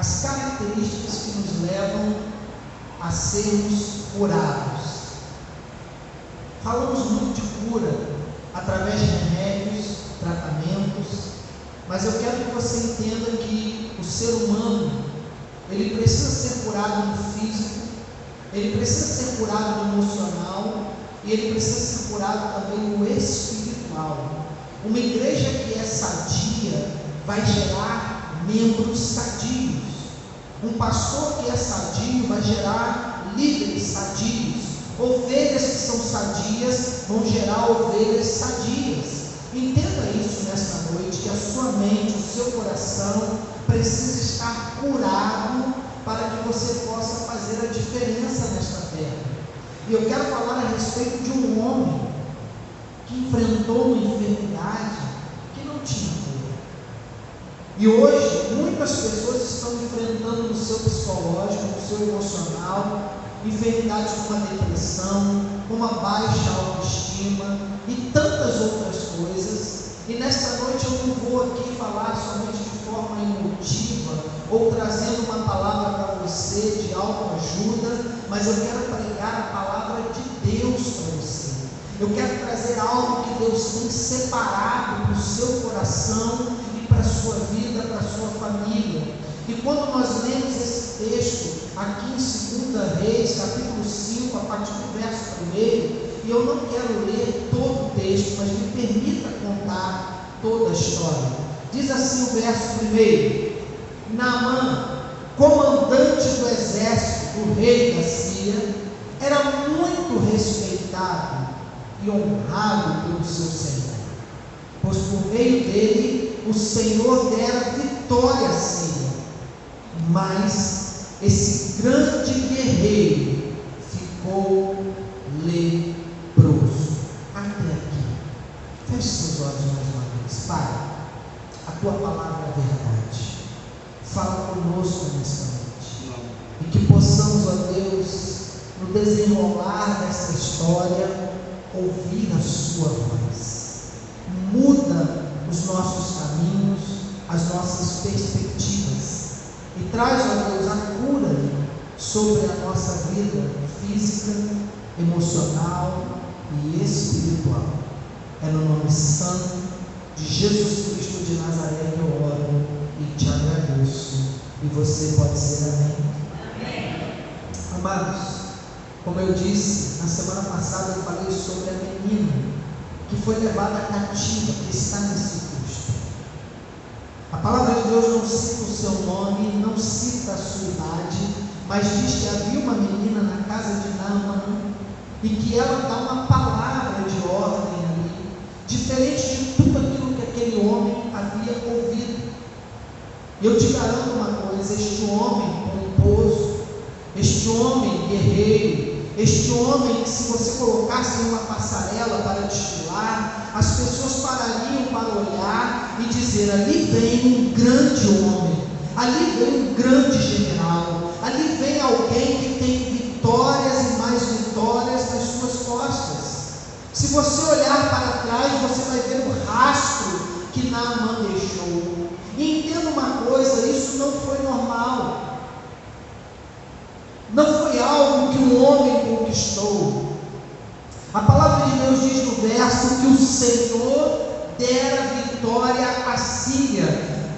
as características que nos levam a sermos curados. Falamos muito de cura através de remédios, tratamentos, mas eu quero que você entenda que o ser humano, ele precisa ser curado no físico, ele precisa ser curado no emocional e ele precisa ser curado também no espiritual. Uma igreja que é sadia vai gerar membros sadios. Um pastor que é sadio vai gerar líderes sadios. Ovelhas que são sadias vão gerar ovelhas sadias. Entenda isso nesta noite, que a sua mente, o seu coração precisa estar curado para que você possa fazer a diferença nesta terra. E eu quero falar a respeito de um homem que enfrentou uma enfermidade que não tinha cura. E hoje muitas pessoas estão enfrentando no seu psicológico, no seu emocional, enfermidades como a depressão, como a baixa autoestima e tantas outras coisas. E nesta noite eu não vou aqui falar somente de forma emotiva ou trazendo uma palavra para você de autoajuda, mas eu quero pregar a palavra de Deus para você. Eu quero trazer algo que Deus tem separado para o seu coração e para a sua vida, para a sua família. E quando nós lemos esse texto aqui em 2 Reis, capítulo 5, a partir do verso 1, e eu não quero ler todo o texto, mas me permita contar toda a história. Diz assim o verso 1: Naamã, comandante do exército do rei da Síria, era muito respeitado e honrado pelo seu Senhor, pois por meio dele o Senhor dera vitória à Síria. Mas esse grande guerreiro ficou leproso. Até aqui. Feche seus olhos mais uma vez. Pai, a tua palavra é verdade. Fala conosco nesta noite. E que possamos, ó Deus, no desenrolar dessa história, ouvir a sua voz. Muda os nossos caminhos, as nossas perspectivas. E traz, ó Deus, a cura sobre a nossa vida física, emocional e espiritual. É no nome santo de Jesus Cristo de Nazaré que eu oro e te agradeço. E você pode dizer amém? Amém. Amados, como eu disse, na semana passada eu falei sobre a menina que foi levada cativa, que está nesse texto. A palavra de Deus não cita o seu nome, não cita a sua idade, mas diz que havia uma menina na casa de Naamã e que ela dá uma palavra de ordem ali, diferente de tudo aquilo que aquele homem havia ouvido. E eu te garanto uma coisa: este homem pomposo, este homem guerreiro, este homem que, se você colocasse em uma passarela para desfilar, as pessoas parariam para olhar e dizer: ali vem um grande homem, ali vem um grande general, ali vem alguém que tem vitórias e mais vitórias nas suas costas. Se você olhar para trás, você vai ver o rastro que Naamã deixou. E entenda uma coisa: isso não foi normal. Não foi algo que um homem conquistou. A palavra de Deus diz no verso que o Senhor dera vitória à Síria.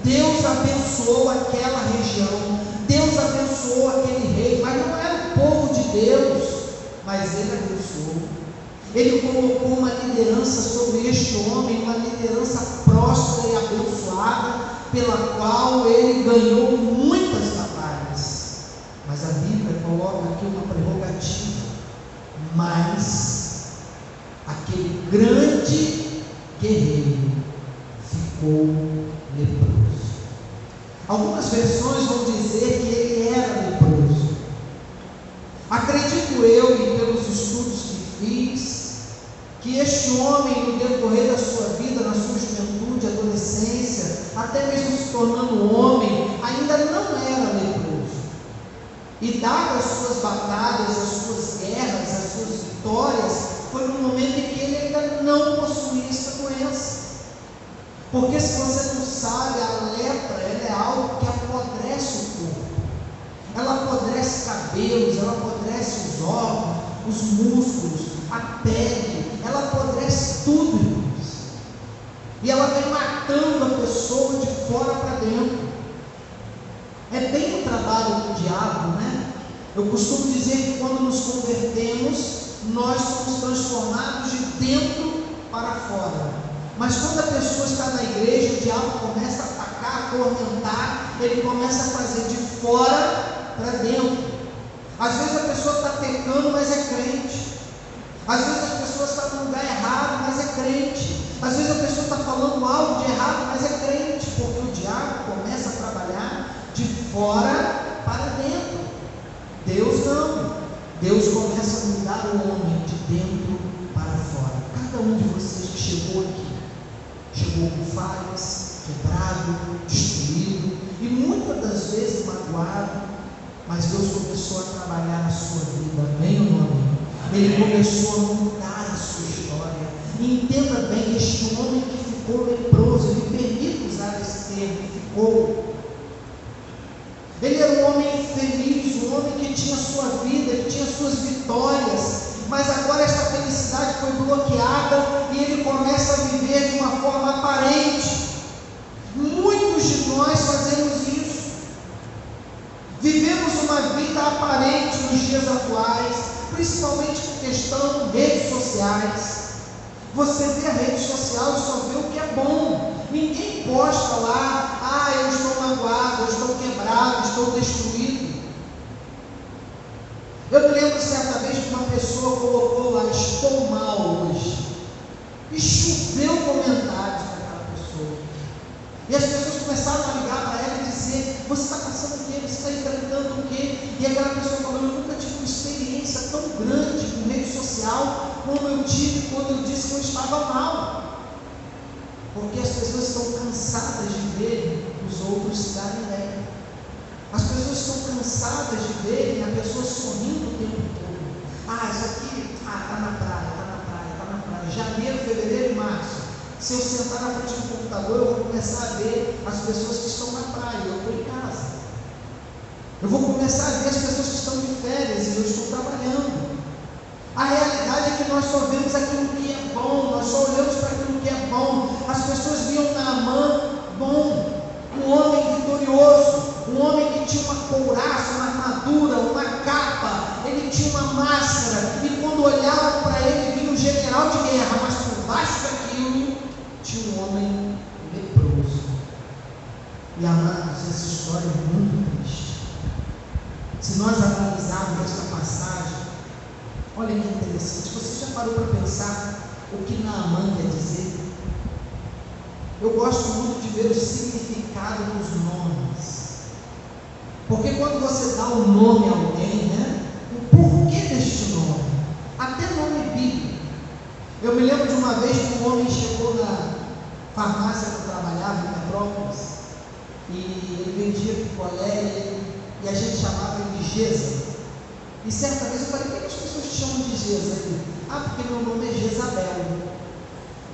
Deus abençoou aquela região, Deus abençoou aquele rei, mas não era o povo de Deus, mas ele abençoou. Ele colocou uma liderança sobre este homem, uma liderança próspera e abençoada, pela qual ele ganhou muitas batalhas. Mas a Bíblia coloca aqui uma prerrogativa: mas aquele grande guerreiro ficou leproso. Algumas versões vão dizer que ele era leproso. Acredito eu, e pelos estudos que fiz, que este homem, no decorrer da sua vida, na sua juventude, adolescência, até mesmo se tornando homem, ainda não era leproso. E dadas as suas batalhas, as suas guerras, as suas vitórias, foi no momento em que ele ainda não possuía essa doença. Porque, se você não sabe, a lepra, ela é algo que apodrece o corpo. ela apodrece os órgãos, os músculos, a pele, ela apodrece tudo, irmãos. E ela vem matando a pessoa de fora para dentro. É bem o trabalho do diabo, né? Eu costumo dizer que quando nos convertemos, nós somos transformados de dentro para fora. Mas quando a pessoa está na igreja, o diabo começa a atacar, atormentar, ele começa a fazer de fora para dentro. Às vezes a pessoa está pecando, mas é crente. Às vezes a pessoa está no lugar errado, mas é crente. Às vezes a pessoa está falando algo de errado, mas é crente, porque o diabo começa a trabalhar de fora para dentro. Deus não. Deus começa a mudar o homem de dentro para fora. Cada um de vocês que chegou aqui, chegou com falhas, quebrado, destruído e muitas das vezes magoado, mas Deus começou a trabalhar na sua vida, amém ou não amém? Ele começou a mudar a sua história. E entenda bem, este homem que ficou leproso, ele permite usar esse termo, ficou. Ele era um homem feliz, um homem que tinha sua vida, que tinha suas vitórias, mas agora esta felicidade foi bloqueada e ele começa a viver de uma forma aparente. Muitos de nós fazemos isso. Vivemos uma vida aparente nos dias atuais, principalmente com questão de redes sociais. Você vê a rede social e só vê o que é bom. Ninguém posta lá, eu estou magoado, eu estou quebrado, estou destruído. Eu me lembro certa vez que uma pessoa colocou lá, estou mal hoje. E choveu comentários para aquela pessoa. E as pessoas começaram a ligar para ela e dizer, você está passando o quê? Você está enfrentando o quê? E aquela pessoa falou, eu nunca tive uma experiência tão grande com rede social como eu tive quando eu disse que eu estava mal. Porque as pessoas estão cansadas de ver os outros se darem bem. As pessoas estão cansadas de verem a pessoa sorrindo o tempo todo. Isso aqui, está na praia, está na praia, está na praia. Janeiro, fevereiro e março. Se eu sentar na frente do computador, eu vou começar a ver as pessoas que estão na praia, eu estou em casa. Eu vou começar a ver as pessoas que estão de férias e eu estou trabalhando. A realidade é que nós só vemos aquilo que é bom, nós só olhamos para aquilo que é bom. As pessoas viam Naamã bom, um homem vitorioso, um homem que tinha uma couraça, uma armadura, uma capa, ele tinha uma máscara, e quando olhavam para ele, vinha um general de guerra, mas por baixo daquilo tinha um homem leproso. E amados, essa história é muito triste. Se nós analisarmos esta passagem, olha que interessante, você já parou para pensar o que Naamã quer dizer? Eu gosto muito de ver o significado dos nomes, porque quando você dá um nome a alguém, né, o porquê deste nome, até nome bíblico. Eu me lembro de uma vez que um homem chegou na farmácia que eu trabalhava em Petrópolis, e ele vendia picolé, e a gente chamava ele de Geza. E certa vez eu falei, por que as pessoas te chamam de Geza? Porque meu nome é Jezabel.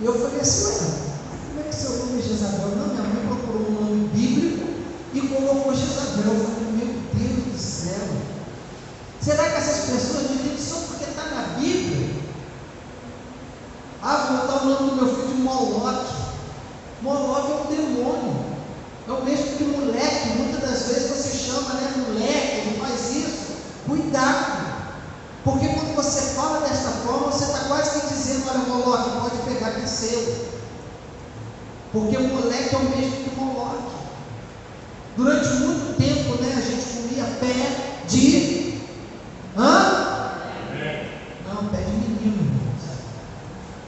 E eu falei assim, como é que seu nome é Jezabel? Não, minha mãe procurou um nome bíblico e colocou Jezabel. Eu falei, meu Deus do céu, será que essas pessoas me dizem só porque está na Bíblia? Vou botar o nome do meu filho de Moloque. Moloque é um demônio, é o mesmo que moleque. Muitas das vezes você chama, moleque, ele faz isso. Cuidado, porque quando você fala desta forma, você está quase que dizendo, olha, Moloque, pode pegar que é seu, porque o moleque é o mesmo que Moloque. Durante muito tempo, a gente comia pé de não, pé de menino, irmãos.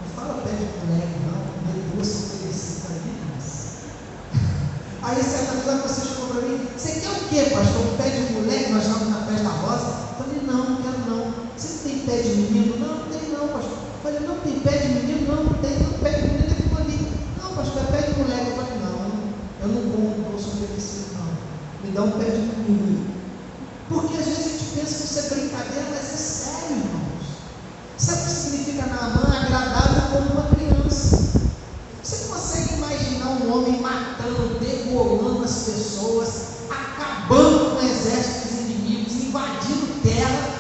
Não fala pé de moleque, não, meu Deus, sou oferecido aí, Aí certa vez você chegou para mim, você quer o quê, pastor? Um pé de moleque, nós vamos na festa rosa? Eu falei, não quero não. Você tem pé de menino? Não tem não, pastor. Eu falei, não tem pé de menino? Não tem, pé de menino é aquilo ali. Não, pastor, é pé de moleque. Eu falei, não, eu não como, sou oferecido não. Me dá um pé de menino. Porque às vezes a gente pensa que isso é brincadeira, mas é sério, irmãos. Sabe o que significa Naamã? Agradável como uma criança. Você consegue imaginar um homem matando, degolando as pessoas, acabando com exércitos inimigos, invadindo terra,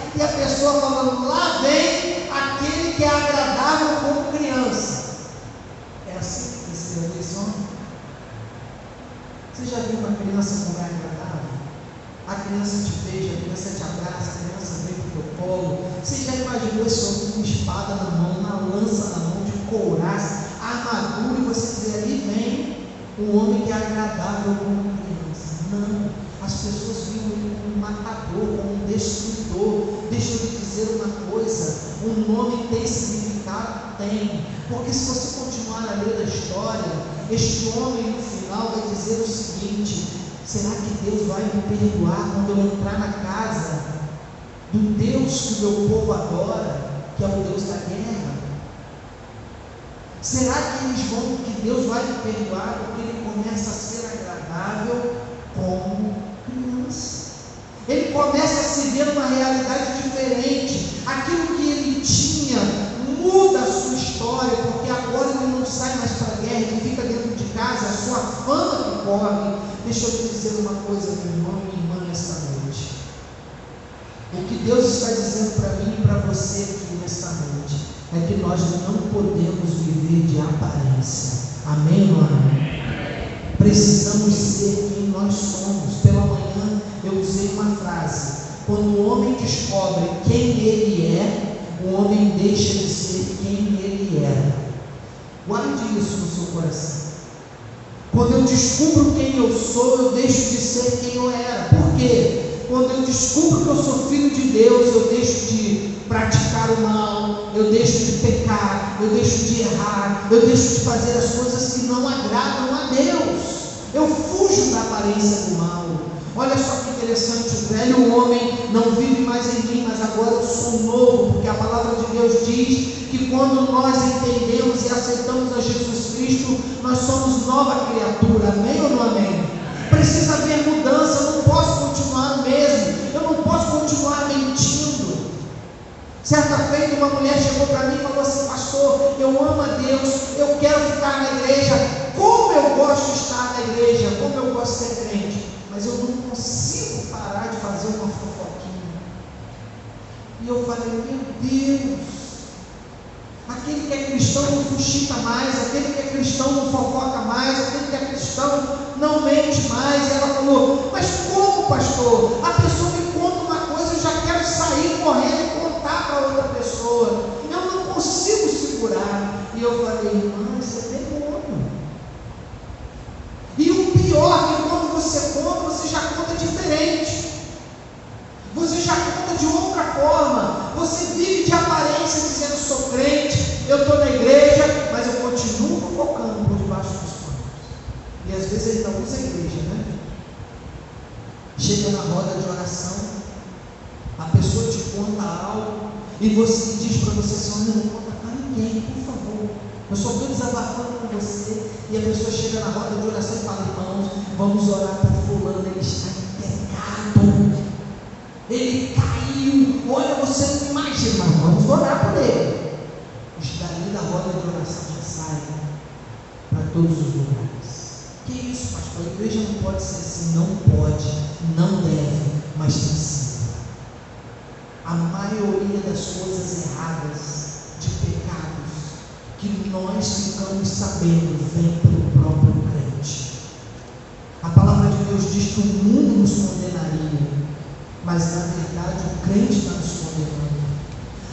criança como é agradável? A criança te beija, a criança te abraça, a criança vem para o teu colo. Você já imaginou esse homem com espada na mão, uma lança na mão, de couraça, armadura, e você dizer, ali vem um homem que é agradável como uma criança? Não, as pessoas viam ele como um matador, como um destruidor. Deixa eu lhe dizer uma coisa, o nome tem significado? Tem, porque se você continuar a ler a história, este homem no final vai dizer o seguinte: será que Deus vai me perdoar quando eu entrar na casa do Deus que o meu povo adora, que é o Deus da guerra? Será que Deus vai me perdoar porque ele começa a ser agradável como criança? Ele começa a se ver numa realidade diferente. Aquilo que ele tinha muda a sua história, porque agora ele não sai mais para a guerra, ele fica dentro de casa, a sua fama que corre. Deixa eu te dizer uma coisa, meu irmão e minha irmã, nesta noite. O que Deus está dizendo para mim e para você aqui nesta noite é que nós não podemos viver de aparência. Amém ou não amém? Precisamos ser quem nós somos. Pela manhã eu usei uma frase: quando o homem descobre quem ele é, o homem deixa de ser quem ele era. Guarde isso no seu coração. Quando eu descubro quem eu sou, eu deixo de ser quem eu era. Por quê? Quando eu descubro que eu sou filho de Deus, eu deixo de praticar o mal, eu deixo de pecar, eu deixo de errar, eu deixo de fazer as coisas que não agradam a Deus. Eu fujo da aparência do mal. Olha só que interessante, o velho homem não vive mais em mim, mas agora eu sou novo, porque a palavra de Deus diz que quando nós entendemos e aceitamos a Jesus Cristo, nós somos nova criatura. Amém ou não amém? Precisa haver mudança. Eu não posso continuar o mesmo, eu não posso continuar mentindo. Certa feita uma mulher chegou para mim e falou assim: pastor, eu amo a Deus, eu quero ficar na igreja, como eu gosto de estar na igreja, como eu gosto de ser crente, mas eu não consigo parar de fazer uma fofoquinha. E eu falei: meu Deus, aquele que é cristão não fuxica mais, aquele que é cristão não fofoca mais, aquele que é cristão não mente mais. E ela falou: mas como, pastor? A pessoa me conta uma coisa, eu já quero sair correndo e contar para outra pessoa, eu não consigo segurar. E eu falei: irmã, isso é demônio. E o pior é que quando você conta, você já conta diferente, você já conta de outra forma, você vive de aparência dizendo: sou crente, eu estou na igreja, mas eu continuo focando por debaixo dos panos. E às vezes ele não usa a igreja, né? Chega na roda de oração, a pessoa te conta algo e você diz para você assim: olha, não conta para ninguém, por favor, eu só estou desabafando com você. E a pessoa chega na roda de oração e fala: irmãos, vamos orar por fulano, ele está em pecado, ele caiu, olha, você não imagina, mas vamos orar por ele. Os dali da roda de oração já saem para todos os lugares. Que isso, pastor? A igreja não pode ser assim. Não pode, não deve, mas tem sido. A maioria das coisas erradas, de pecados, que nós ficamos sabendo, vem pelo próprio crente. A palavra de Deus diz que o mundo nos condenaria, mas na verdade o crente está nos condenando.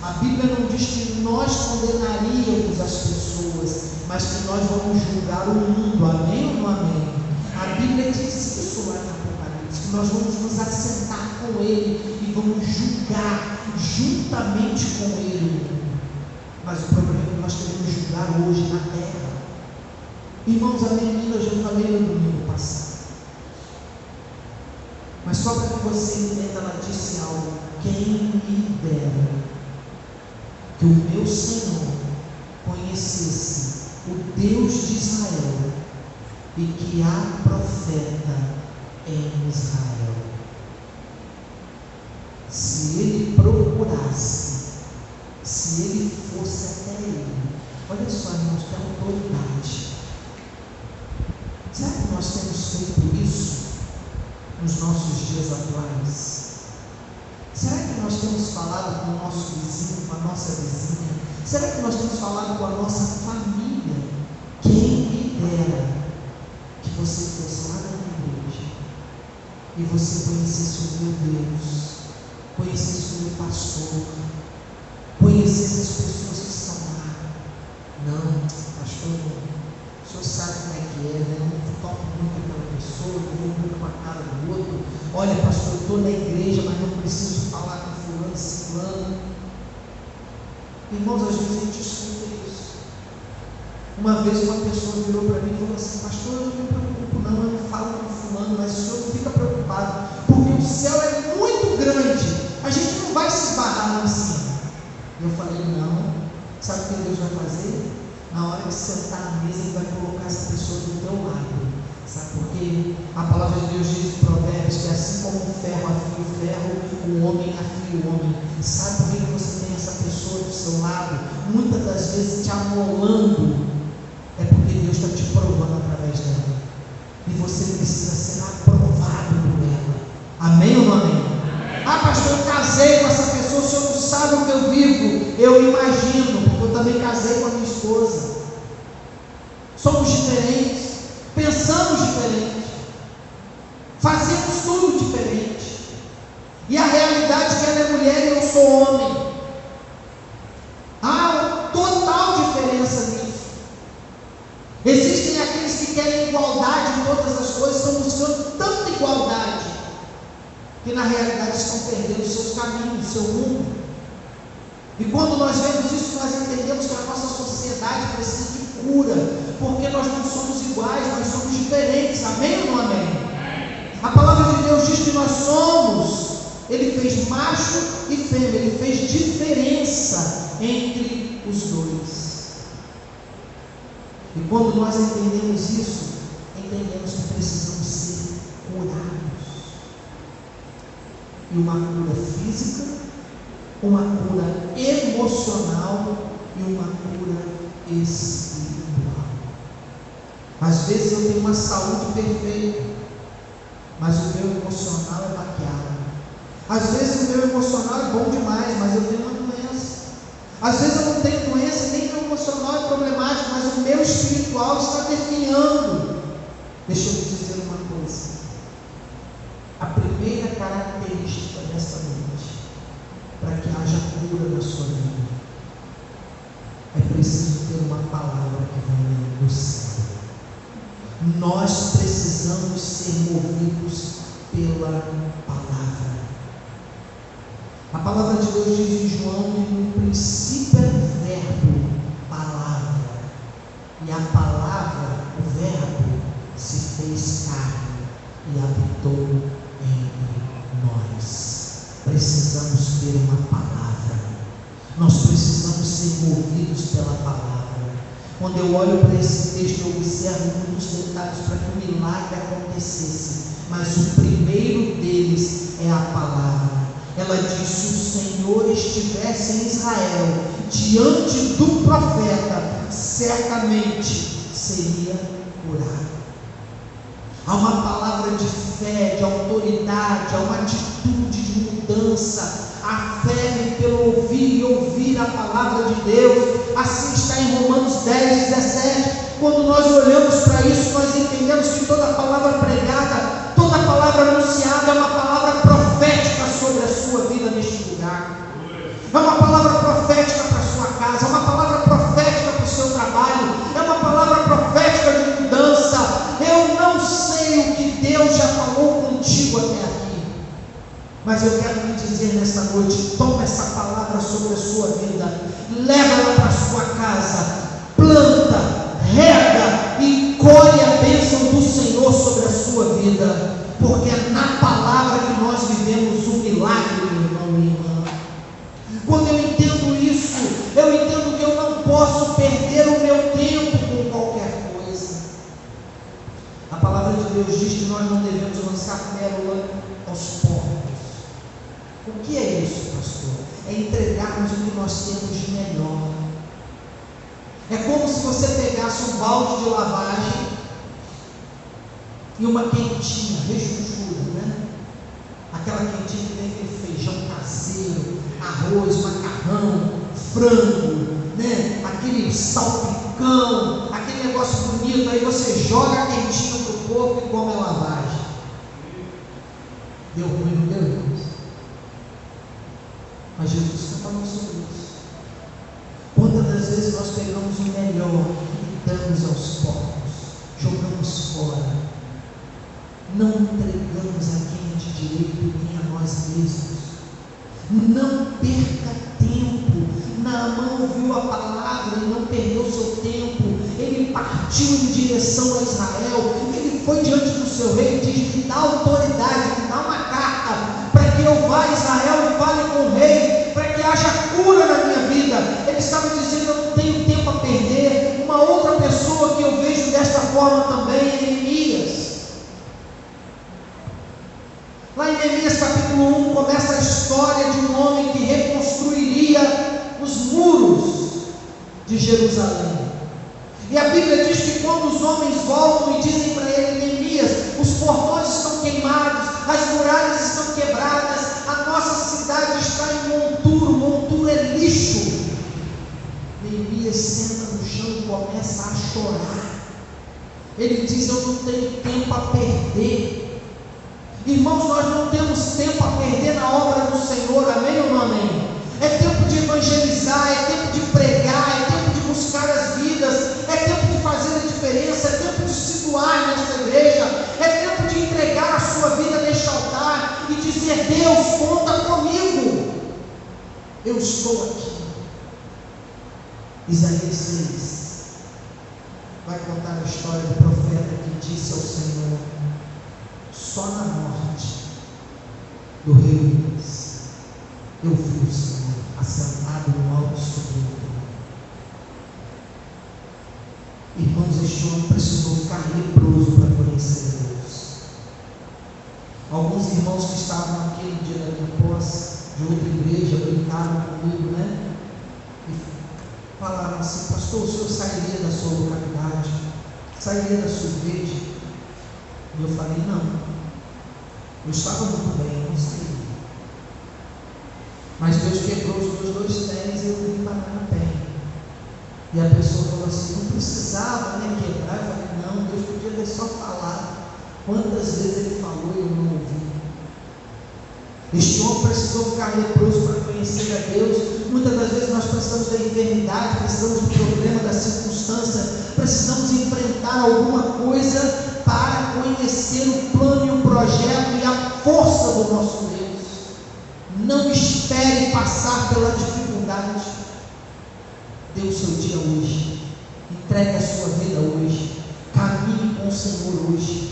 A Bíblia não diz que nós condenaríamos as pessoas, mas que nós vamos julgar o mundo. Amém ou não amém? A Bíblia diz isso lá no Apocalipse, que nós vamos nos assentar com Ele e vamos julgar juntamente com Ele. Mas o problema é que nós queremos julgar hoje na terra. Irmãos, a menina eu já falei no domingo passado, mas só para que você entenda, ela disse algo: quem me dera que o meu Senhor conhecesse o Deus de Israel e que há profeta em Israel. Se ele procurasse, se ele fosse até ele, olha só, irmãos, que autoridade. Será que nós temos feito isso nos nossos dias atuais? Será que nós temos falado com o nosso vizinho, com a nossa vizinha? Será que nós temos falado com a nossa família? Quem me dera que você fosse lá na igreja e você conhecesse o meu Deus, conhecesse o meu pastor, conhecesse as pessoas que estão lá. Não, pastor, o senhor sabe como é que é, né? Eu não toco muito pela pessoa, não vou muito com a cara do outro. Olha, pastor, eu estou na igreja, mas não preciso falar com fulano, ciclano. Irmãos, às vezes a gente escuta isso. Uma vez uma pessoa virou para mim e falou assim: pastor, eu não me preocupo não, eu não falo com fulano, mas o senhor não fica preocupado, porque o céu é muito grande, a gente não vai se esbarrar lá em cima. E eu falei: não, sabe o que Deus vai fazer? Na hora de sentar na mesa, Ele vai colocar essa pessoa do teu lado. Sabe por quê? A palavra de Deus diz em Provérbios que assim como o ferro afia o ferro, o homem afia o homem. E sabe por que você tem essa pessoa do seu lado, muitas das vezes te amolando? É porque Deus está te provando através dela. E você precisa ser aprovado por ela. Amém ou não amém? Ah, pastor, eu casei com essa pessoa, o senhor não sabe o que eu vivo. Eu imagino, porque eu também casei com a minha esposa. Somos diferentes, pensamos diferente, fazemos tudo diferente. E a realidade é que ela é mulher e eu sou homem. Há total diferença nisso. Existem aqueles que querem igualdade em todas as coisas, estão buscando tanta igualdade, que na realidade estão perdendo os seus caminhos, o seu rumo. E quando nós vemos isso, nós entendemos que a nossa sociedade precisa de cura, porque nós não somos iguais, nós somos diferentes. Amém ou não amém? A palavra de Deus diz que nós somos, Ele fez macho e fêmea, Ele fez diferença entre os dois. E quando nós entendemos isso, entendemos que precisamos ser curados. E uma cura física, uma cura emocional e uma cura espiritual. Às vezes eu tenho uma saúde perfeita, mas o meu emocional é baqueado. Às vezes o meu emocional é bom demais, mas eu tenho uma doença. Às vezes eu não tenho doença, nem meu emocional é problemático, mas o meu espiritual está definhando. Deixa eu te dizer uma coisa. A primeira característica desta noite, para que haja cura na sua vida, é preciso ter uma palavra que venha do céu. Nós precisamos ser movidos pela palavra. A palavra de Deus diz em João que no princípio era o verbo, palavra, e a palavra, o verbo, se fez carne e habitou entre nós. Precisamos ter uma palavra, nós precisamos ser movidos pela palavra. Quando eu olho para esse texto, eu observo muitos detalhes para que o milagre acontecesse, mas o primeiro deles é a palavra. Ela diz: se o Senhor estivesse em Israel, diante do profeta, certamente seria curado. Há uma palavra de fé, de autoridade, há uma atitude de mudança. A fé vem pelo ouvir e ouvir a palavra de Deus. Assim está em Romanos 10, 17. Quando nós olhamos para isso, nós entendemos que toda palavra pregada, toda palavra anunciada é uma palavra profética sobre a sua vida neste lugar. É uma palavra profética para a sua casa, é uma palavra profética para o seu trabalho, é uma palavra profética de mudança. Eu não sei o que Deus já falou contigo até aqui, mas eu quero lhe dizer nesta noite: toma essa palavra sobre a sua vida, leva-la para a sua casa, planta, rega e colhe a bênção do Senhor sobre a sua vida, porque é na palavra que nós vivemos o milagre, meu irmão, minha irmã. Quando eu entendo isso, eu entendo que eu não posso perder o meu tempo com qualquer coisa. A palavra de Deus diz que nós não devemos lançar pérola aos porcos. O que é isso, pastor? É entregarmos o que nós temos de melhor. É como se você pegasse um balde de lavagem e uma quentinha, rejujuda, né? Aquela quentinha que tem aquele feijão caseiro, arroz, macarrão, frango, né? Aquele salpicão, aquele negócio bonito, aí você joga a quentinha para o corpo e come a lavagem. Deu ruim, não deu, irmãos? Mas Jesus está falando sobre isso. Quantas das vezes nós pegamos o melhor e damos aos porcos, jogamos fora, não entregamos a quem é de direito nem a nós mesmos. Não perca tempo. Naamã ouviu a palavra e não perdeu seu tempo. Ele partiu em direção a Israel. Ele foi diante do seu rei e diz: me dá autoridade, me dá uma carta para que eu vá a Israel e fale com o rei, para que haja cura na minha vida. Ele estava dizendo: eu não tenho tempo a perder. Uma outra pessoa que eu vejo desta forma também é Neemias. Lá em Neemias capítulo 1 começa a história de um homem que reconstruiria os muros de Jerusalém. E a Bíblia diz que quando os homens voltam e dizem para ele: Neemias, os portões estão queimados, as muralhas estão quebradas, a nossa cidade está em monturo é lixo. Neemias senta no chão e começa a chorar. Ele diz: eu não tenho tempo a perder. Irmãos, nós não temos tempo a perder na obra do Senhor, amém ou não amém? É tempo de evangelizar, é tempo de pregar, é tempo de buscar as vidas, é tempo de fazer a diferença, é tempo de se doar nesta igreja, é tempo de entregar a sua vida neste altar e dizer: Deus, conta comigo, eu estou aqui. Isaías 6 vai contar a história do profeta que disse ao Senhor: só na morte do rei Uzias eu vi o Senhor assentado no alto sublime. Irmãos, este homem precisou ficar leproso para conhecer Deus. Alguns irmãos que estavam naquele dia da minha posse, de outra igreja, brincaram comigo, né? E falaram assim: pastor, o senhor sairia da sua localidade, sairia da sua igreja? E eu falei: não, eu estava muito bem, eu não saí. Mas Deus quebrou os meus 2 pés e eu vim parar na terra. E a pessoa falou assim: não precisava, né, quebrar. Eu falei: não, Deus podia ter só falado. Quantas vezes Ele falou e eu não ouvi? Este homem precisou ficar leproso para conhecer a Deus. Muitas das vezes nós precisamos da enfermidade, precisamos do problema, da circunstância, precisamos enfrentar alguma coisa para conhecer o plano e o projeto e a força do nosso Deus. Não espere passar pela dificuldade. Dê o seu dia hoje, entregue a sua vida hoje, caminhe com o Senhor hoje.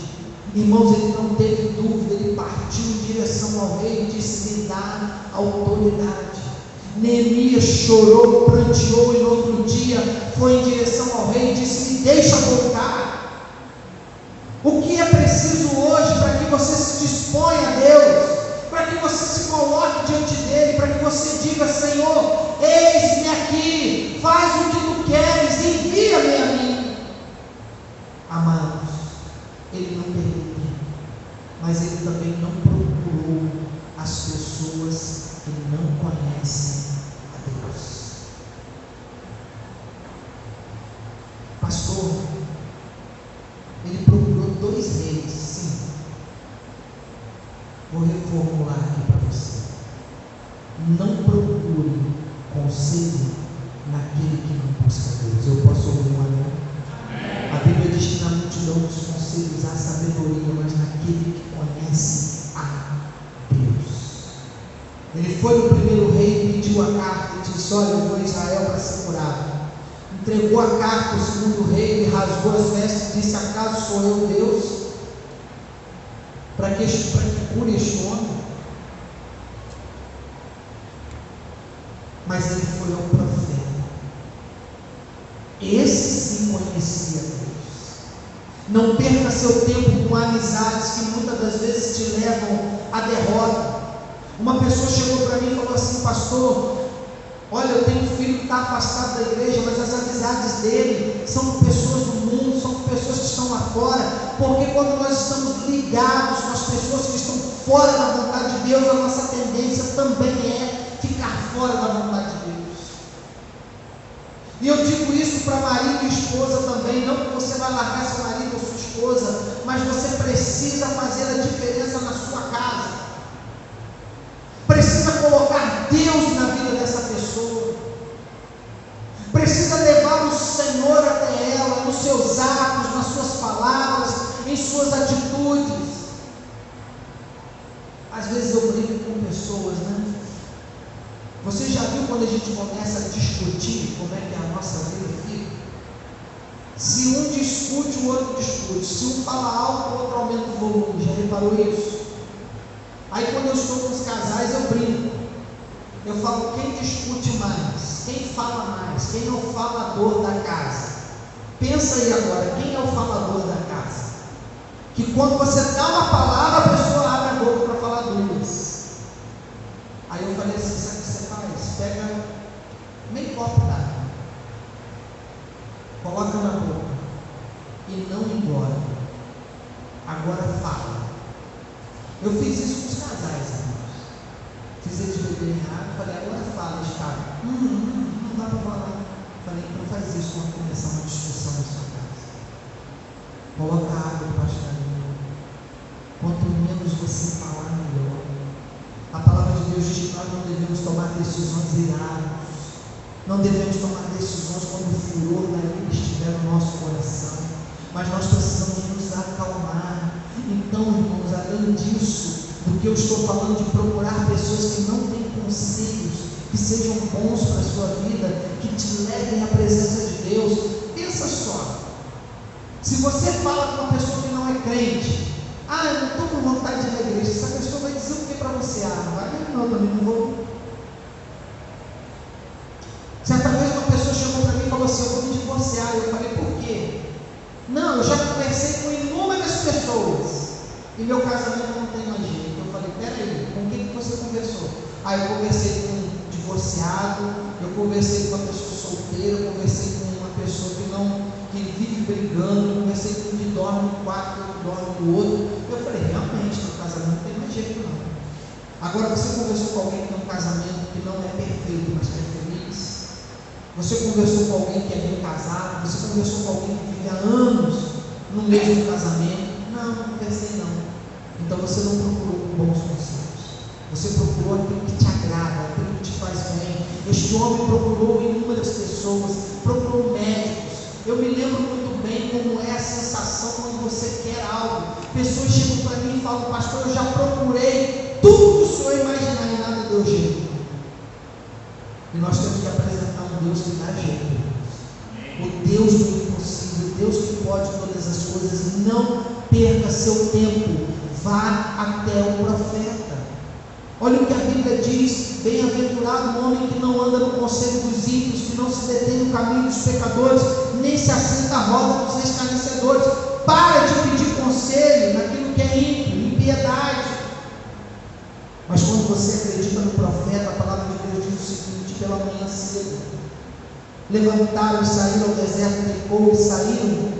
Irmãos, ele não teve dúvida, ele partiu em direção ao rei e disse: me dá autoridade. Neemias chorou, pranteou, e no outro dia foi em direção ao rei e disse: me deixa voltar. O que é preciso hoje para que você se disponha a Deus, para que você se coloque diante dele, para que você diga: Senhor, eis-me aqui, faz o que tu queres, envia-me a mim. Amados, ele não perdeu tempo, mas ele também não procurou as pessoas que não conhecem a Deus. Pastor, ele procurou 2 reis, sim. Vou reformular aqui para você: não procure conselho naquele que não busca Deus. Eu posso ouvir um amém? A Bíblia diz que na multidão dos conselhos há sabedoria, mas naquele que conhece a Deus. Ele foi o primeiro rei, pediu a carta e disse: olha, eu vou a Israel para ser curado. Entregou a carta ao segundo rei, ele rasgou as vestes e disse: acaso sou eu Deus para que cure este homem? Mas ele foi ao profeta. Esse sim conhecia Deus. Não perca seu tempo com amizades que muitas das vezes te levam à derrota. Uma pessoa chegou para mim e falou assim: pastor, olha, eu tenho um filho que está afastado da igreja, mas as amizades dele são pessoas do mundo, são pessoas que estão lá fora, porque quando nós estamos ligados com as pessoas que estão fora da vontade de Deus, a nossa tendência também é ficar fora da vontade de Deus. E eu digo isso para marido e esposa também, não que você vai largar seu marido ou sua esposa, mas você precisa fazer a diferença na sua casa. Às vezes eu brigo com pessoas, né? Você já viu quando a gente começa a discutir como é que a nossa vida fica? Se um discute, o outro discute. Se um fala alto, o outro aumenta o volume. Já reparou isso? Aí quando eu estou com os casais, eu brinco. Eu falo, quem discute mais? Quem fala mais? Quem é o falador da casa? Pensa aí agora, quem é o falador da casa? Que quando você dá uma palavra, a pessoa abre a boca para falar duas. Aí eu falei assim, sabe o que você faz? Pega meio copo d'água, coloca na boca e não engole. Agora fala. Eu fiz isso com os casais, irmãos. Fiz eles beberem água, falei, agora fala, Estado. Não dá para falar. Falei, não faz isso quando começar uma discussão na sua casa. Coloca a água debaixo da língua. Quanto menos você falar, melhor. A palavra de Deus diz que nós não devemos tomar decisões iradas. Não devemos tomar decisões quando o furor da ira estiver no nosso coração. Mas nós precisamos nos acalmar. Então, irmãos, além disso, do que eu estou falando de procurar pessoas que não têm conselhos, que sejam bons para a sua vida, que te levem à presença de Deus. Pensa só, se você fala com uma pessoa que não é crente, eu não estou com vontade de ir na igreja, essa pessoa vai dizer o que para você? Não vai? Não, também não vou. Certa vez uma pessoa chegou para mim e falou assim, eu vou me divorciar. Eu falei, por quê? Não, eu já conversei com inúmeras pessoas e meu casamento não tem mais jeito. Eu falei, peraí, com quem que você conversou? Eu conversei com um divorciado, eu conversei com uma pessoa solteira, eu conversei com uma pessoa que vive brigando, eu conversei com um que dorme no quarto, outro dorme no outro. Eu falei, realmente, meu casamento não tem mais jeito não. Agora, você conversou com alguém que tem um casamento que não é perfeito, mas que é feliz? Você conversou com alguém que é bem casado? Você conversou com alguém que vive há anos no mesmo casamento? Não conversei não. Então você não procurou bons conselhos. Você procurou aquilo que te agrada, aquilo que te faz bem. Este homem procurou inúmeras pessoas, procurou médicos. Eu me lembro muito bem como é a sensação quando você quer algo. Pessoas chegam para mim e falam, pastor, eu já procurei tudo que o senhor imaginar e nada deu jeito. E nós temos que apresentar um Deus que dá jeito. O Deus do impossível, o Deus que pode todas as coisas. Não perca seu tempo. Vá até o profeta. Olha o que a Bíblia diz: bem-aventurado o homem que não anda no conselho dos ímpios, que não se detém no caminho dos pecadores, nem se assenta à roda dos escarnecedores. Para de pedir conselho naquilo que é ímpio, impiedade. Mas quando você acredita no profeta, a palavra de Deus diz o seguinte: pela manhã cedo levantaram e saíram ao deserto de Tecoa, e saíram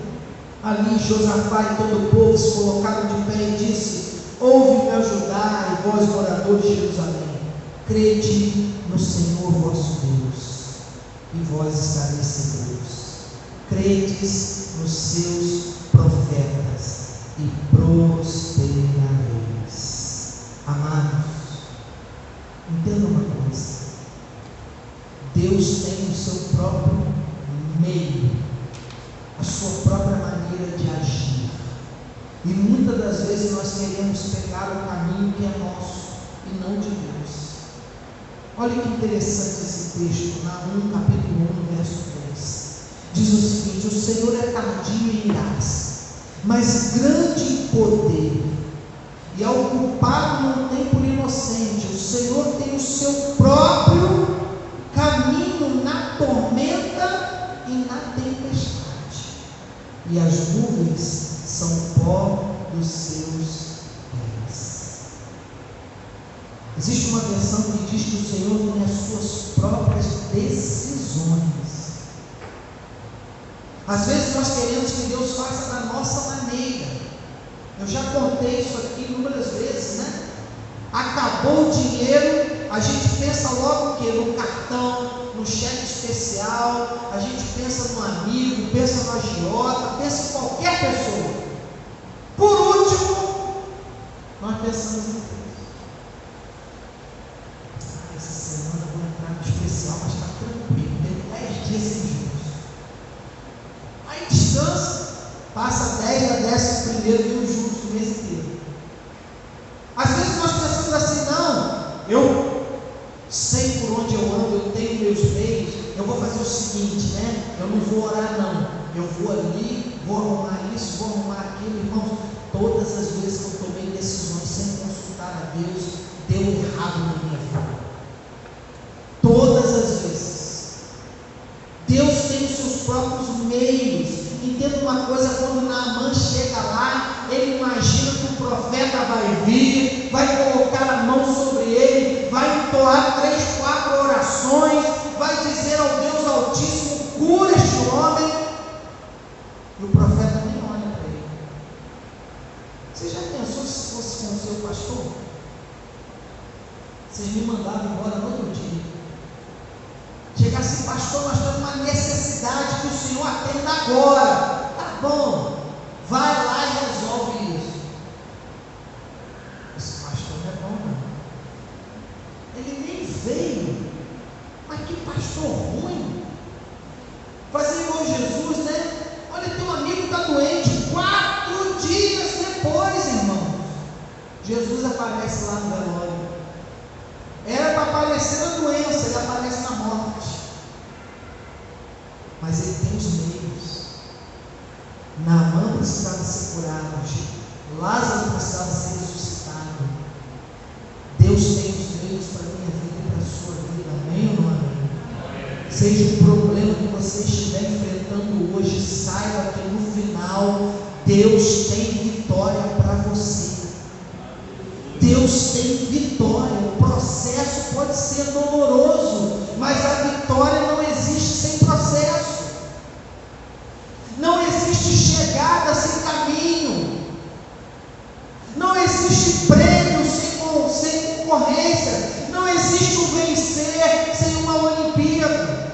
ali Josafá e todo o povo se colocaram de pé e disse: ouve-me ajudar, e vós moradores de Jerusalém, crede no Senhor vosso Deus, e vós estareis seguros. Credes nos seus profetas, e prosperareis. Amados, entenda uma coisa: Deus tem o seu próprio meio, a sua própria maneira de agir. E muitas das vezes nós queremos pegar o caminho que é nosso e não de Deus. Olha que interessante esse texto, Naum, capítulo 1, verso 3. Diz o seguinte: o Senhor é tardio em irar-se, mas grande em poder, e ao culpado não tem por inocente. O Senhor tem o seu próprio caminho na tormenta e na tempestade, e as nuvens são pó dos seus pés. Existe uma versão que diz que o Senhor tem as suas próprias decisões. Às vezes nós queremos que Deus faça da nossa maneira. Eu já contei isso aqui inúmeras vezes, né? Acabou o dinheiro, a gente pensa logo o quê? No cartão, no cheque especial, a gente pensa no amigo, pensa no agiota, pensa em qualquer pessoa. Por último, nós pensamos em Deus. Essa semana eu vou entrar no especial, mas está tranquilo, tem 10 dias sem juros. Aí descansa, passa 10 a 11º e os juros do mês inteiro. Às vezes nós pensamos vou fazer o seguinte, né? Eu não vou orar não, eu vou ali, vou arrumar isso, vou arrumar aquilo. Irmãos, todas as vezes que eu tomei decisões sem consultar a Deus, deu errado na minha vida. Todas as vezes. Deus tem os seus próprios meios. Entenda uma coisa, quando Naamã chega lá, ele imagina que o profeta vai vir, vai colocar a mão sobre ele, vai entoar 3, 4 orações, vai dizer ao Deus Altíssimo: cura este homem. E o profeta nem olha para ele. Você já pensou se fosse com o seu pastor? Vocês me mandavam embora no outro dia. Chegar assim: pastor, nós temos uma necessidade que o Senhor atenda agora. Tá bom, vai lá e resolve isso. Esse pastor não é bom, não. Ele nem veio. Mas que pastor ruim. Fazer igual Jesus, né? Olha, teu amigo está doente. 4 dias depois, irmãos, Jesus aparece lá no velório. Era para aparecer na doença, ele aparece na morte. Mas ele tem os meios. Naamã precisava ser curado, Lázaro precisava ser ressuscitado. Deus tem os meios para a minha vida e para a sua vida. Amém ou não amém? Seja o problema que você estiver enfrentando hoje, saiba que no final Deus tem vitória para você. Deus tem vitória. O processo pode ser doloroso, mas a vitória não existe sem processo. Não existe chegada sem caminho. Não existe prêmio sem concorrência. Não existe um vencer sem uma Olimpíada,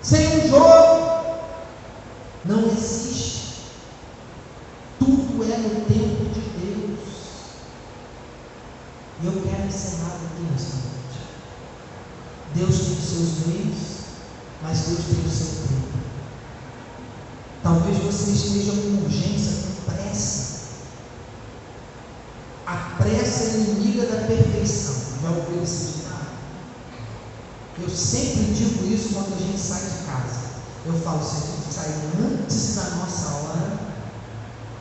sem um jogo. Não existe. Tudo é no tempo de Deus. E eu quero encerrar aqui nessa noite. Deus tem os seus meios, mas Deus tem o seu tempo. Talvez você esteja com urgência, com pressa. A pressa é inimiga da perfeição. Já ouviu esse ditado? Eu sempre digo isso quando a gente sai de casa. Eu falo: se a gente sair antes da nossa hora,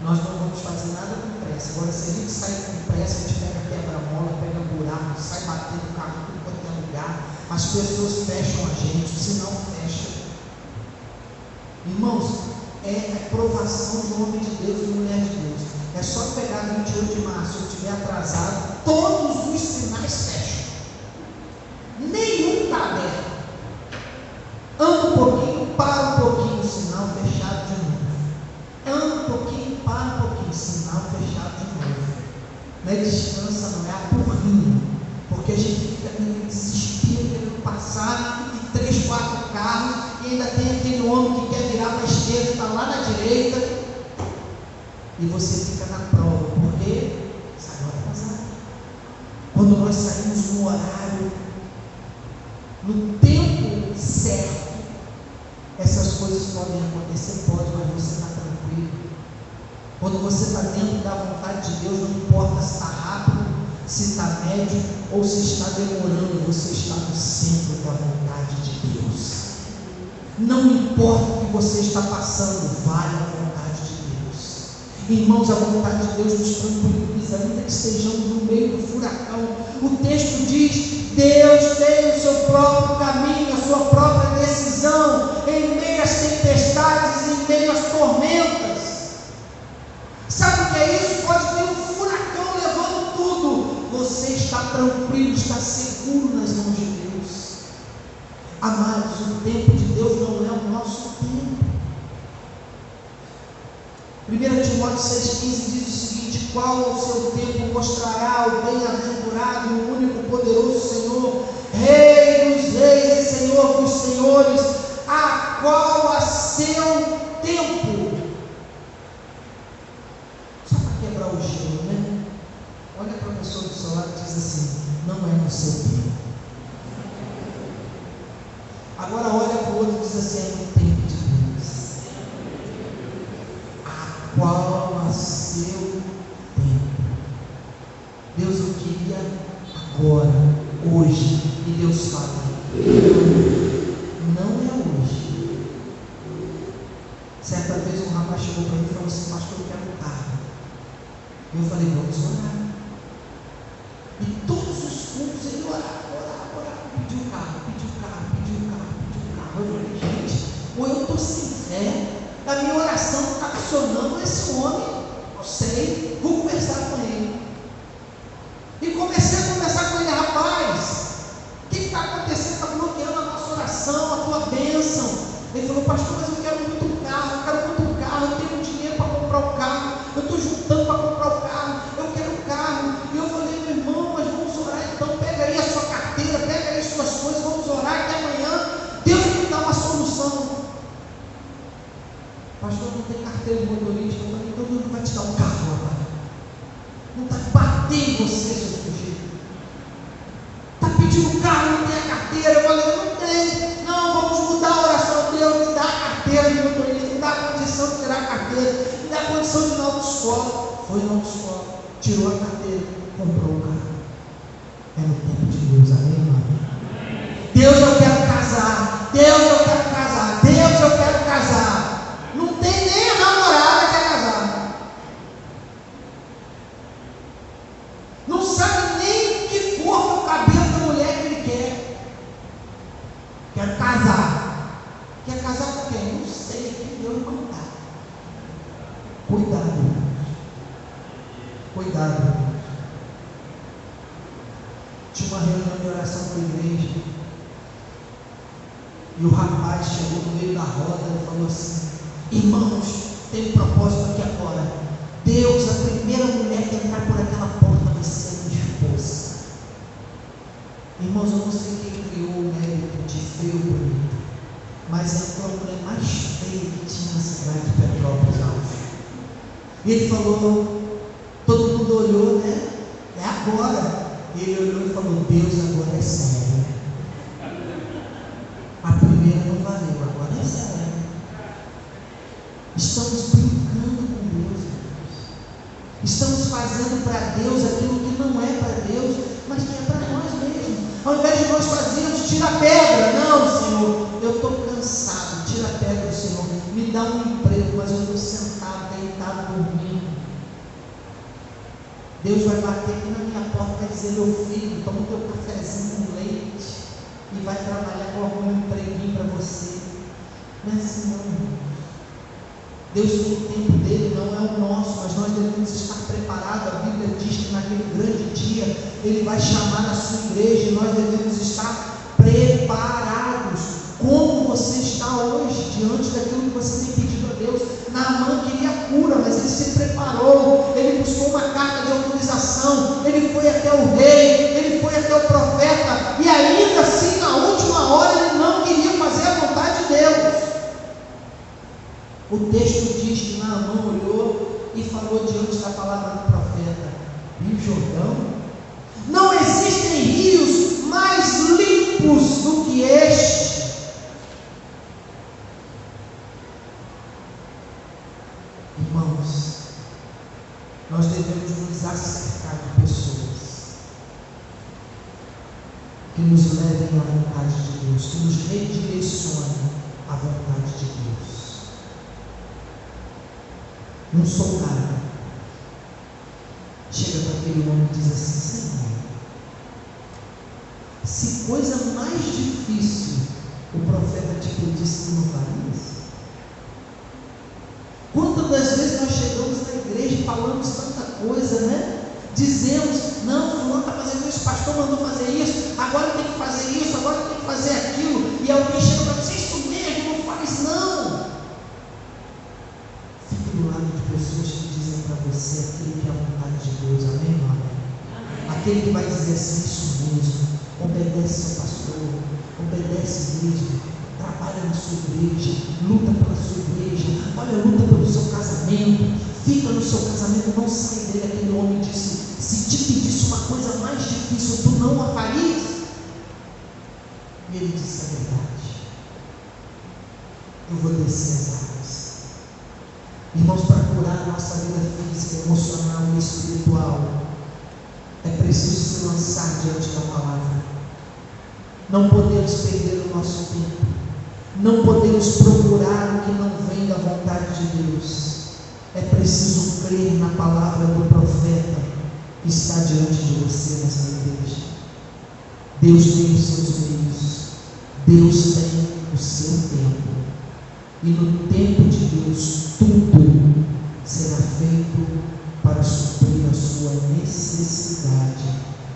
nós não vamos fazer nada com pressa. Agora, se a gente sair com pressa, a gente pega quebra-mola, pega buraco, sai batendo o carro em tudo quanto é lugar. As pessoas fecham a gente, o sinal fecha. Irmãos, é provação de homem de Deus e mulher de Deus. É só pegar 28 de março, se eu estiver atrasado, todos os sinais fecham. Nenhum está aberto. Anda um pouquinho, para um pouquinho, o sinal fechado de novo. Anda um pouquinho, para um pouquinho, sinal fechado de novo. Não é descansa, não é a burrinha. Porque a gente fica naquele desespero, querendo passar de 3, 4 carros, e ainda tem aquele homem que quer virar para a esquerda, está lá na direita, e você fica na prova, porque saiu atrasado. Quando nós saímos no horário, no tempo certo, essas coisas podem acontecer, mas você está tranquilo. Quando você está dentro da vontade de Deus, não importa se está rápido, se está médio ou se está demorando, você está no centro da vontade de Deus. Não importa o que você está passando, vai à vontade de Deus. Irmãos, a vontade de Deus nos tranquiliza, ainda que estejamos no meio do furacão. O texto diz: Deus tem o seu próprio caminho, a sua própria decisão, em meio às tempestades, em meio às tormentas. Sabe o que é isso? Pode ter um furacão levando tudo. Você está tranquilo, está seguro nas mãos de Deus. Amados, o tempo de Deus não é o nosso tempo. 1 Timóteo 6,15 diz o seguinte: qual ao seu tempo mostrará o bem-aventurado e o único poderoso Senhor, Rei dos reis e Senhor dos senhores, a qual a seu tempo. Só para quebrar o gelo, né? Olha para a pessoa do seu lado e diz assim: não é no seu tempo. Agora olha para o outro e diz assim: é no tempo de Deus. A qual a seu tempo. Deus, eu queria agora, hoje, e Deus fala: não é hoje. Certa vez um rapaz chegou para mim e falou assim: pastor, eu quero um carro. Eu falei: vamos orar. E todos os cultos ele orava, pediu o carro. Eu falei: gente, ou eu estou sem fé, a minha oração não está funcionando, esse homem, não sei, vou conversar com ele. E comecei a conversar com ele: rapaz, o que está acontecendo? Está bloqueando a nossa oração, a tua bênção. Ele falou: pastor, mas eu quero muito um carro, eu tenho dinheiro para comprar um carro, eu estou juntando para comprar um carro, eu quero um carro. E eu falei: meu irmão, mas vamos orar então, pega aí a sua carteira, pega aí as suas coisas, vamos orar que amanhã Deus vai dar uma solução. Pastor, não tem carteira de motorista. Eu falei: então Deus não vai te dar um carro agora. Não está batendo em você, seu sujeito. Está pedindo carro, não tem a carteira. Eu falei: eu não tenho. Não, vamos mudar a oração. Deus me dá a carteira de motorista, me dá a condição de tirar a carteira, me dá a condição de ir na autoescola. Foi na autoescola, tirou a carteira, comprou o carro. É no tempo de Deus, amém, irmão? Deus, eu quero casar. Deus, eu quero casar. Deus, eu quero casar. Não tem nem a namorada que quer casar. Não sabe nem que cor é o cabelo da mulher que ele quer. Quero casar. Quer casar com quem? Não sei. Que Deus mandar. Cuidado. Cuidado. Tinha uma reunião de oração com a igreja. E o rapaz chegou no meio da roda e falou assim: irmãos, tem um propósito aqui agora. Deus, a primeira mulher que entrar por aquela porta vai ser a minha esposa. Irmãos, eu não sei quem criou o mérito de feio ou bonito, mas entrou a mulher mais feia que tinha na cidade de Petrópolis, acho. E ele falou, todo mundo olhou, né? É agora. Ele olhou e falou: Deus, agora é sério. A primeira não valeu, agora é sério. Estamos brincando com Deus, irmãos. Estamos fazendo para Deus aquilo que não é para Deus, mas que é para nós mesmos. Ao invés de nós fazermos, tira a pedra. Não, Senhor, eu estou cansado. Tira a pedra, Senhor. Me dá um emprego, mas eu estou sentado, deitado, dormindo. Deus vai bater aqui na minha porta e vai dizer: meu filho, toma o teu cafezinho com leite e vai trabalhar com algum empreguinho para você. Não é assim não, irmão. Deus tem o tempo dele, não é o nosso, mas nós devemos estar preparados. A Bíblia diz que naquele grande dia Ele vai chamar a sua igreja e nós devemos estar preparados. Como você está hoje diante daquilo que você tem pedido a Deus? Naamã queria cura, mas ele se preparou, ele buscou uma carta de autorização, ele foi até o rei, ele foi até o profeta, e ainda assim na última hora ele não queria fazer a vontade de Deus. O texto diz que Naamã olhou e falou diante da palavra do profeta: Rio Jordão? Não existem rios mais limpos do que este. Irmãos, nós devemos nos acercar de pessoas que nos levem à vontade de Deus, que nos redirecionem à vontade de Deus. Um soldado chega para aquele homem e diz assim: Senhor, se coisa mais difícil o profeta te pedisse, tu não farias? Quantas das vezes nós chegamos na igreja e falamos tanta coisa, né? Dizemos: não, fulano está fazendo isso, o pastor mandou fazer isso, agora tem que fazer isso, agora tem que fazer aquilo, e alguém chega para você: isso mesmo, não faz não. Fique do lado de pessoas que dizem para você aquilo que é a vontade de Deus, amém, irmão? Aquele que vai dizer assim: isso mesmo, obedece seu pastor, obedece mesmo, trabalha na sua igreja, luta pela sua igreja, olha, luta pelo seu casamento, fica no seu casamento, não sai dele. Aquele homem disse: se te pedisse uma coisa mais difícil, tu não a farias? E ele disse: é verdade, eu vou descer as águas. Irmãos, para curar a nossa vida física, emocional e espiritual, é preciso se lançar diante da palavra. Não podemos perder o nosso tempo. Não podemos procurar o que não vem da vontade de Deus. É preciso crer na palavra do profeta que está diante de você nessa igreja. Deus tem os seus meios, Deus tem o seu tempo, e no tempo de Deus tudo será feito para suprir a sua necessidade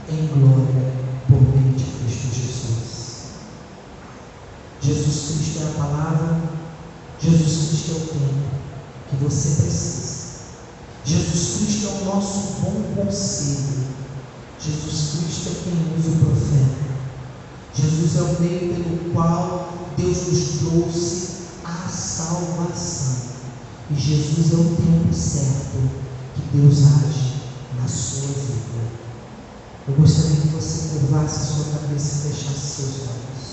em glória por meio de Cristo Jesus. Jesus Cristo é a palavra, Jesus Cristo é o tempo que você precisa. Jesus Cristo é o nosso bom conselho. Jesus Cristo é quem usa o profeta. Jesus é o meio pelo qual Deus nos trouxe a salvação. E Jesus é o tempo certo que Deus age na sua vida. Eu gostaria que você curvasse a sua cabeça e fechasse seus olhos.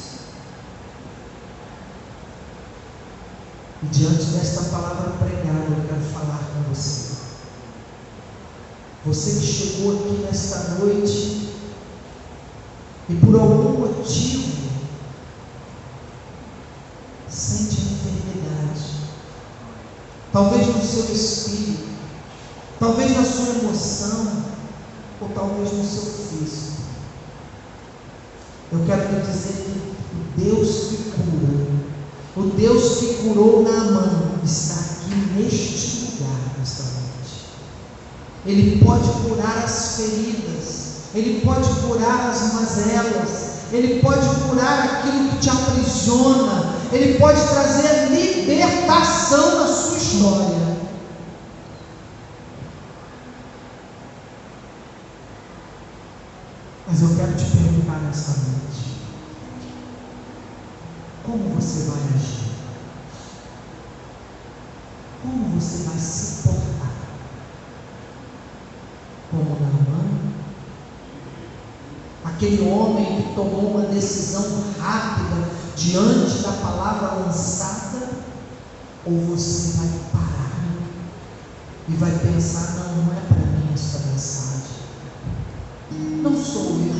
E diante desta palavra pregada, eu quero falar com você. Você que chegou aqui nesta noite e por algum motivo sente enfermidade, talvez no seu espírito, talvez na sua emoção, ou talvez no seu físico. Eu quero lhe dizer que o Deus que cura, o Deus que curou Naamã, está aqui neste lugar nesta noite. Ele pode curar as feridas, Ele pode curar as mazelas, Ele pode curar aquilo que te aprisiona, Ele pode trazer libertação na sua história. Mas eu quero te perguntar nesta noite: como você vai agir? Como você vai se portar? Como Naamã, aquele homem que tomou uma decisão rápida diante da palavra lançada? Ou você vai parar e vai pensar: não é para mim esta mensagem, não sou eu.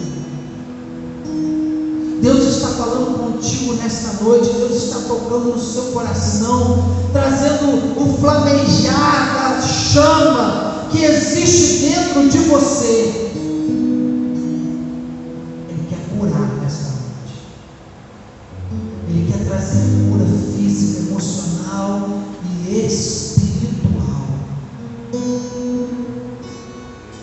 Deus está falando contigo nesta noite, Deus está tocando no seu coração, trazendo o flamejar da chama que existe dentro de você. Ele quer curar nesta noite, Ele quer trazer cura física, emocional e espiritual.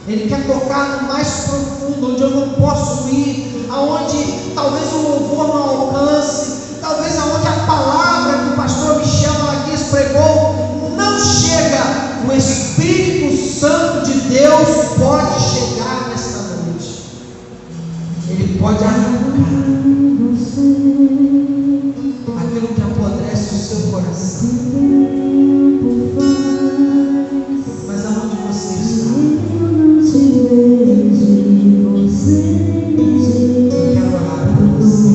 Ele quer tocar no mais profundo, onde eu não posso ir, aonde talvez o louvor não alcance, talvez aonde a palavra que o pastor Michel Malaquias pregou não chega. O Espírito Santo de Deus pode chegar nesta noite. Ele pode arrancar aquilo que apodrece o seu coração. Mas aonde você está? Eu quero orar por você.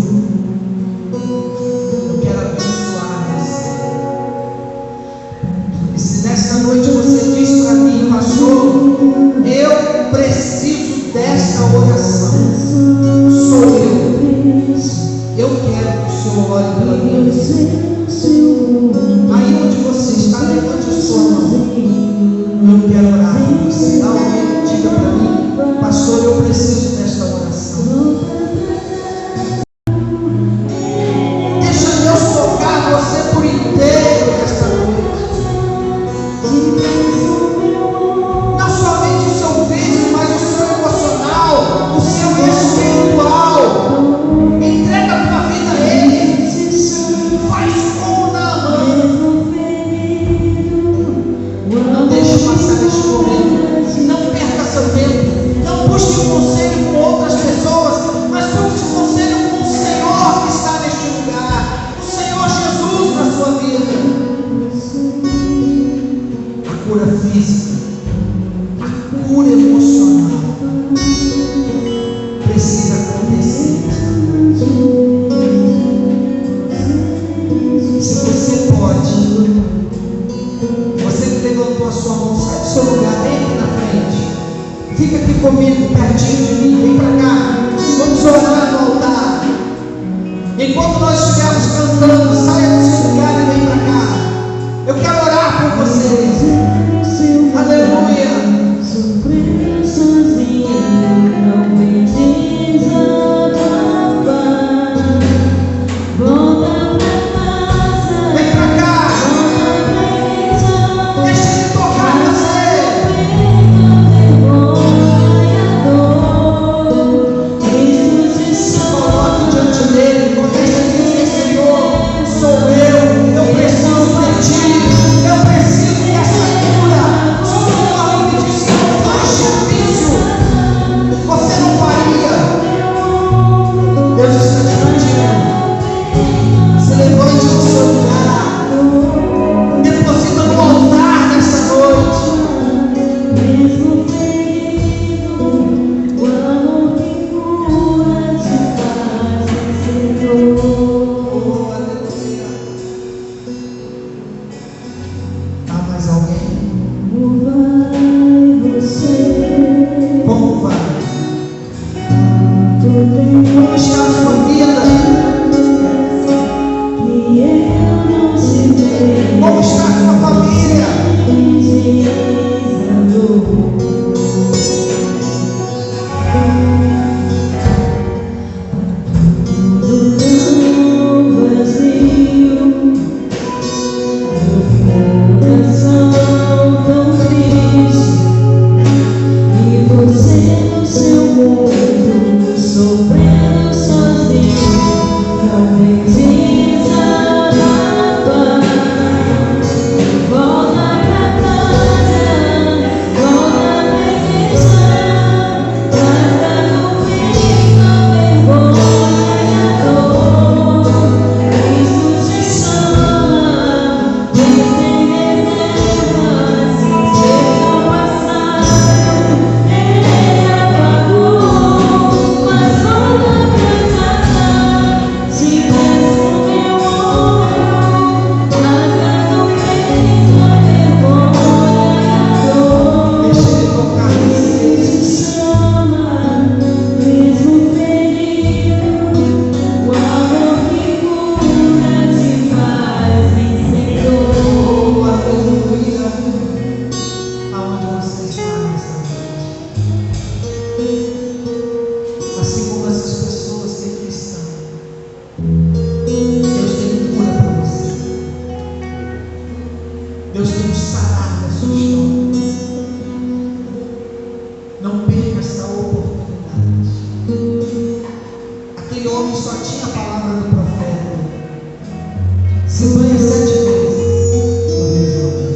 Eu quero abençoar você. E se nesta noite você diz para mim: pastor, eu preciso desta oração, sou eu. Eu quero que o Senhor olhe pela minha vida. Aí onde você está, levante a sua mão. Eu quero orar por você. Alguém diga para mim: pastor, eu preciso desta oração. Deixa Deus tocar você por inteiro nesta noite. Não somente o seu físico, mas o seu emocional, o seu espiritual. Entrega a tua vida a Ele. Faz como Naamã. Não deixe passar este momento. Não perca seu tempo. Não busque conselho com outras pessoas, mas busque conselho com o Senhor que está neste lugar. O Senhor Jesus na sua vida. A cura física, a cura emocional precisa acontecer. Se você pode, você que levantou a sua mão, sai do seu lugar, vem aqui na frente. Fica aqui comigo, pertinho de mim, vem para cá. Vamos orar no altar. Enquanto nós estivermos cantando, saia aquele homem só tinha a palavra do profeta. Se banha 7 vezes no Rio Jordão.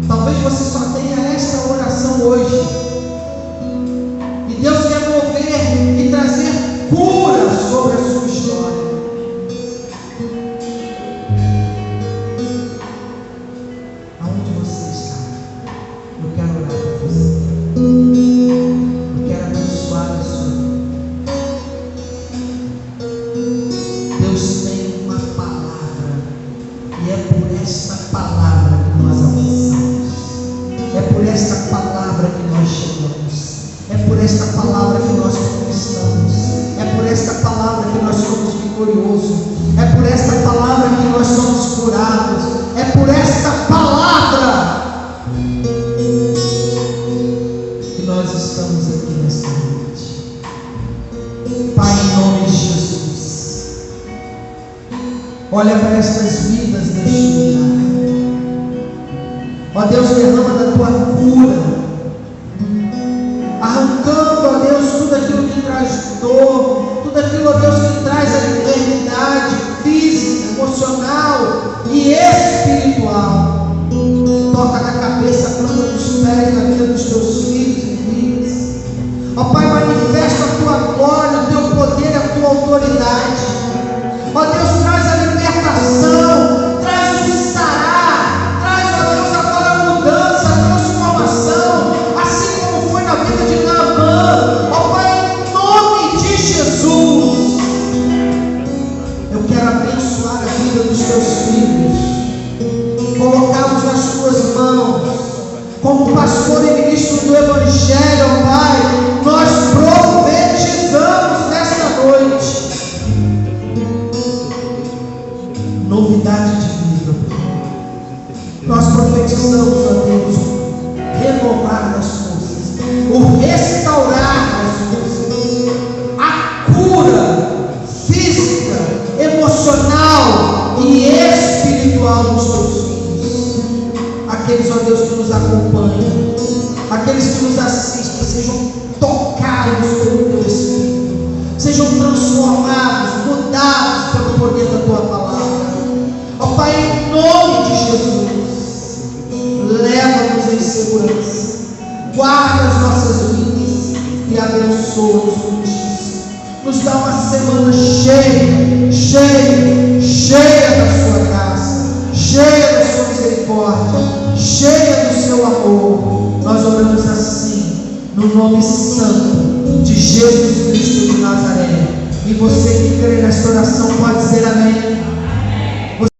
Talvez você só tenha essa oração hoje. E Deus quer mover e trazer cura sobre a sua história. Aonde você está? Eu quero orar por você. Eu quero abençoar a sua vida. Deus tem uma palavra, e é por esta palavra que nós avançamos. É por esta palavra que nós chegamos. É por esta palavra que nós conquistamos. É por esta palavra que nós somos vitoriosos. É por esta palavra que nós somos curados. É por esta palavra que nós estamos aqui nesta noite. Pai, em nome de Jesus, olha para estas vidas neste lugar. Ó Deus, derrama da tua cura, arrancando, ó Deus, tudo aquilo que traz dor, tudo aquilo, ó Deus, que traz a enfermidade física, emocional e espiritual. Toca na cabeça, planta dos pés, na vida dos teus filhos e filhas. Ó Pai, manifesta a tua glória, o teu poder, a tua autoridade. Ó Deus, traz a libertação, traz o sarar, traz, ó Deus, agora a mudança, a transformação, assim como foi na vida de Naamã. Ó Pai, em nome de Jesus, eu quero abençoar a vida dos teus filhos, colocá-los nas tuas mãos, como pastor e ministro do Evangelho. Ó Pai, nós profetizamos nesta noite novidade de vida. Nós profetizamos, ó Deus, renovar as forças, o restaurar as forças, a cura física, emocional e espiritual dos teus filhos. Aqueles, ó Deus, que nos acompanham, aqueles que nos assistem, sejam tocados pelo teu Espírito, sejam transformados, mudados pelo poder da tua palavra. Ó Pai, em nome de Jesus, leva-nos em segurança, guarda as nossas vidas e abençoa-nos com justiça. Nos dá uma semana cheia, cheia, cheia da sua graça, cheia da sua misericórdia, cheia do seu amor. Nós oramos assim, no nome santo de Jesus Cristo de Nazaré. E você que crê nesta oração pode dizer amém.